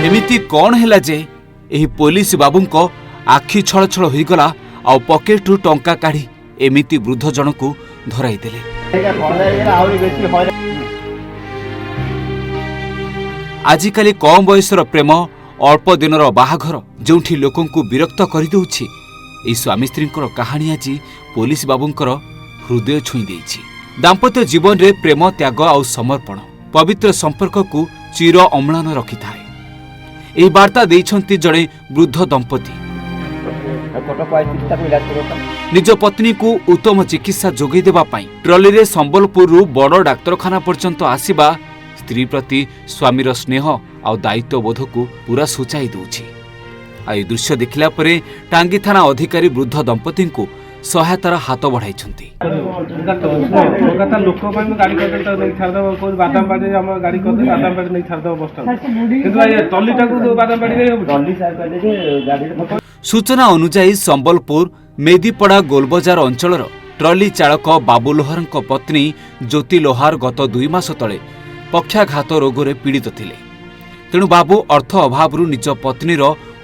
एमिति कौन हैला जे एही पुलिस बाबूंको आखि छळ छळ होईगला आ पॉकेटरू टंका काढी एमिति वृद्ध जनकू धराई देले। आजिकाली कम बयसर प्रेम अल्प दिनर बाहाघर जोंठी लोकंकू विरक्त करि दउछि एही स्वामी स्त्रींकर कहानी आज पुलिस बाबूंकर हृदय छुई देछि। दाम्पत्य जीवन रे प्रेम त्याग आ समर्पण पवित्र संपर्क को चिर अम्लान रखि थाए। एही वार्ता देइछन्ति जड़े वृद्ध दंपति निज पत्नी को उत्तम चिकित्सा जोगई देबा पाई ट्रॉली रे संबलपुर बड़ डाक्तरखाना पर्यंत आसीबा स्त्री प्रति स्वामीर स्नेह आ दायित्व बोध को पूरा सूचाई दउछि। आ ए दृश्य देखिला परे टांगी थाना अधिकारी वृद्ध दंपति को सहायतार हाथ बढ़ाइछन्ति। सूचना अनुसार संबलपुर मेदीपड़ा गोलबजार अंचलर ट्रॉली चालक बाबू लोहार पत्नी ज्योति लोहार गत 2 मास तले पक्षाघात रोगरे पीड़ित थिले। तेणु बाबू अर्थ अभाव निज पत्नीर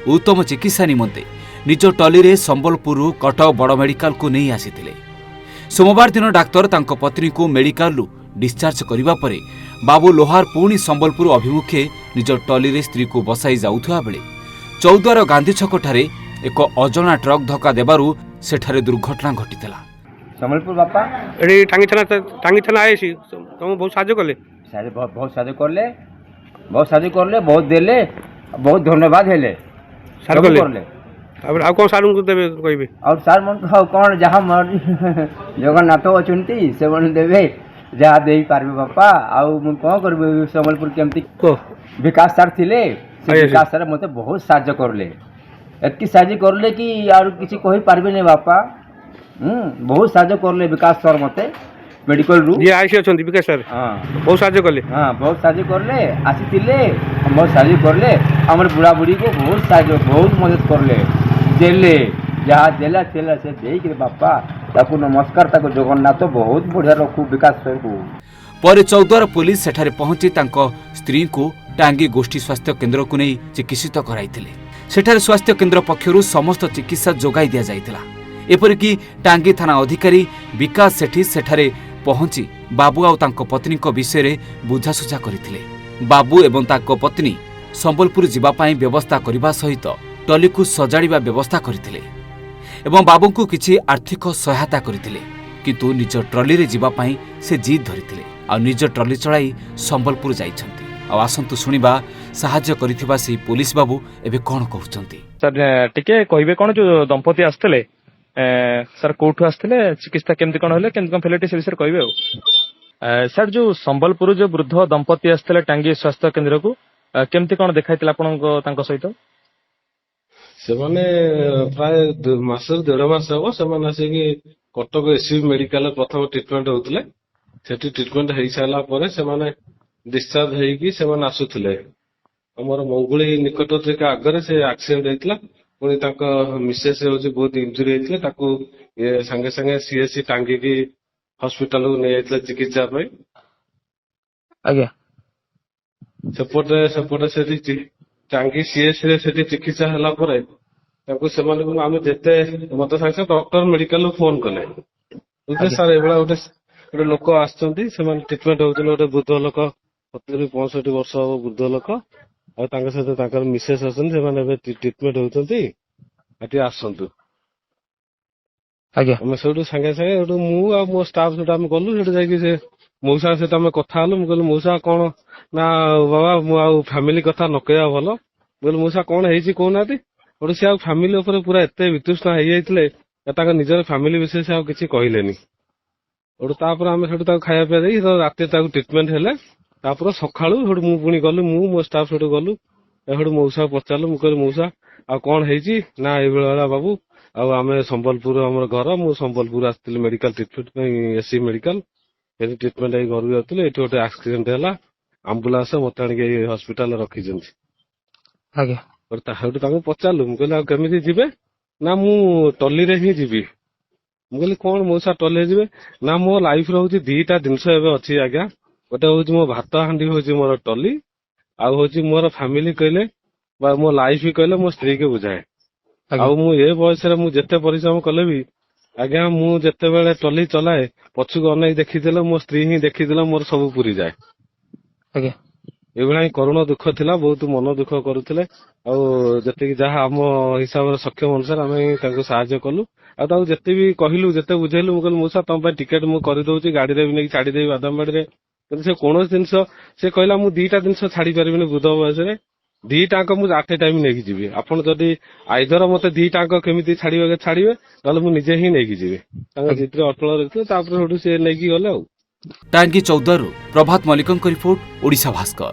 उत्तम चिकित्सा निमंते निज टॉली रे संबलपुर कटक बड़ मेडिकल को नहीं आसीथिले। सोमवार दिन डाक्तर तांको पत्नी को मेडिकल डिस्चार्ज करिबा परे बाबू लोहार पुणी संबलपुर अभिमुखे निज टॉली रे स्त्री को बसाई जाउथुआ बेले चौद्वार गांधी छक ठारे एक अजଣା ट्रक धक्का देबारु सेठारे दुर्घटना घटितला। संबलपुर बापा एडी टांगी थाना आएसी तुम बहुत साहाय्य करले बहुत साहाय्य करले बहुत देले बहुत धन्यवाद हेले सार करले अब आ कोन सारू को देबे कहबे और सार मन कोन जहां मर्जी जगन्नाथ अछंती से मन देबे जहां देई पारबे बापा आ मु कोन करबे संबलपुर केमती को विकास सर थिले से विकास सर मते बहुत साहाय्य करले एतकी साहाय्य करले कि और किछि कहि पारबे नै बापा बहुत साहाय्य करले विकास सर मते मेडिकल रू ये आईसी अछंती विकास सर हां बहुत साहाय्य करले बहुत साहाय्य करले आसीथिले बहुत साहाय्य करले हमर बुढ़ा बुढ़ी को बहुत मदद करले देले जहाँ देला चला से देई के बापा ताकू नमस्कार ताकू जगन्नाथ बहुत बढ़िया रखू विकास सर को। पर चौद्वार पुलिस सेठारे पहुंची तांको स्त्री को टांगी गोष्ठी स्वास्थ्य केन्द्र को नहीं चिकित्सित कराइथिले। सेठारे स्वास्थ्य केन्द्र पक्षरु समस्त चिकित्सा जोगाई दिया जाइतिला। एपरिकी टांगी थाना अधिकारी विकास सेठी सेठारे पहुंची बाबू आ तांको पत्नी को विषय रे बुझासुझा करथिले। बाबू एवं तांको पत्नी संबलपुर जीवा पाई व्यवस्था करबा सहित टॉली को सजाड़िबा व्यवस्था करथिले एवं बाबू को किछि आर्थिक सहायता करथिले किंतु निज ट्रॉली रे जीवा पाई से जिद धरिथिले आ निज ट्रॉली चलाई संबलपुर जाइछन्ति। आ आसंतु सुनिबा सहाय्य करिथिबा से पुलिस बाबू एबे कोन कहउछन्ति। सर टिके कहिबे कोन जो दंपति आस्थिले सर कोठु आस्थिले चिकित्सा केमति कोन होले केमति कोन फेलिटी से विषय कहिबे सर जो संबलपुर जो वृद्ध दंपति आस्थिले टांगी स्वास्थ्य केन्द्र को केमति कोन देखाइतिला आपनको तांको सहित से माने प्राय 2 मास 1.5 मास हो से माने से कि कटक एसबी मेडिकल प्रथम ट्रीटमेंट होतले सेठी ट्रीटमेंट हेई साला परे से माने डिस्चार्ज हेई कि से माने आसुतले हमर मंगुली निकट के आगरे से एक्सीडेंट हेतला पुनी ताको मिसेस होची बहुत इंजुरी हेतले ताको संगे संगे सीएससी टांगी की हॉस्पिटल को नै हेतले चिकित्सा पई आज्ञा सेपटे सेठी टांगी सीएससी रे सेठी चिकित्सा हला परे ताको से माने को आमे जेते मत संगे डॉक्टर मेडिकल फोन कले उते सर एबला गोटे लोक आछंती से माने ट्रीटमेंट होतले गोटे वृद्ध लोक 65 वर्ष हो वृद्ध लोक आ तांका सहित तांकर मिसेस अछन से माने एबे ट्रीटमेंट होतंती आटी आसंतु आज्ञा हम सेठु संगे संगे मु आ मो स्टाफ सेठु हम गलु सेठु जाई कि से मौसा से हम कथा हलो मु कहलो मौसा कोन ना बाबा मु आ फैमिली कथा न कहया भलो बोल मौसा कोन हेची कोनाती ओडे से आ फैमिली ऊपर पूरा एते वितुष्णा हेई जाइतले ताका निजर फैमिली विषय से आ किछि कहिलेनी ओडे तापर हम सेठु ता खाया पे देई राते ता ट्रीटमेंट हेले तापर सखाळु हेडु मु पुनी गलु मु मो स्टाफ सेठु गलु हेडु मौसा पचालु मु कहलो मौसा आ कोन हेची ना ए बेला बाबू आ आमे संबलपुर हमर घर मु संबलपुर आस्तिले मेडिकल ट्रीटमेंट एससी मेडिकल ए ट्रीटमेंट ए घर जातले एठी ओटे एक्सीडेंट हैला एम्बुलेंस मते आनी हॉस्पिटल रखी जंती आज्ञा और ताहडु ताको पचालु मु कहला केमिति जिबे ना मु टल्ली रे ही जिबी मु कहली कोन मौसा टल्ली जिबे ना मो लाइफ रहउची 2टा दिनस एबे अछि आज्ञा ଗୋଟେ ହଉଛି ମୋ ଭାତ ହାଣ୍ଡି ହଉଛି ମୋର ଟଲି, ଆଉ ହଉଛି ମୋର ଫ୍ୟାମିଲି କହିଲେ ବା ମୋ ଲାଇଫ କହିଲେ ମୋ ସ୍ତ୍ରୀ କେ ବୁଝାଏ। ଆଉ ମୁଁ ଏ ବୟସରେ ମୁଁ ଯେତେ ପରିଶ୍ରମ କଲେ ବି ଆଜ୍ଞା ମୁଁ ଯେତେବେଳେ ଟଲି ଚଲାଏ ପଛକୁ ଅନେଇ ଦେଖିଦେଲେ ମୋ ସ୍ତ୍ରୀ ହିଁ ଦେଖିଦେଲେ ମୋର ସବୁ ପୁରୀ ଯାଏ। ଆଜ୍ଞା ଏଇଭଳିଆ ହିଁ କରୁଣ ଦୁଃଖ ଥିଲା, ବହୁତ ମନ ଦୁଃଖ କରୁଥିଲେ। ଆଉ ଯେତିକି ଯାହା ଆମ ହିସାବରେ ସକ୍ଷମ ଅନୁସାରେ ଆମେ ତାଙ୍କୁ ସାହାଯ୍ୟ କଲୁ। ଆଉ ତାକୁ ଯେତେ ବି କହିଲୁ ଯେତେ ବୁଝେଇଲୁ, ମୁଁ କହିଲି ମଉସା ତମ ପାଇଁ ଟିକେଟ ମୁଁ କରିଦଉଛି, ଗାଡିରେ ବି ନେଇକି ଛାଡିଦେବି ବାଦାମବାଡିରେ। କିନ୍ତୁ ସେ କୌଣସି ଜିନିଷ ସେ କହିଲା ମୁଁ 2ଟା ଜିନିଷ ଛାଡି ପାରିବିନି ବୃଦ୍ଧ ବୟସରେ, 2ଟାଙ୍କ ମୁଁ ଆଟ ଏ ଟାଇମ ନେଇକି ଯିବି। ଆପଣ ଯଦି ଆଇଦର ମତେ 2ଟାଙ୍କ କେମିତି ଛାଡିବେ ନହେଲେ ମୁଁ ନିଜେ ହିଁ ନେଇକି ଯିବି। ତାଙ୍କ ଜିଦ୍ରେ ଅଟଳ ରହିଥିଲେ, ତାପରେ ସେଠୁ ସେ ନେଇକି ଗଲେ ଆଉ। ଟାଙ୍ଗୀ 14ରୁ ପ୍ରଭାତ ମଲ୍ଲିକଙ୍କ ରିପୋର୍ଟ, ଓଡ଼ିଶା ଭାସ୍କର।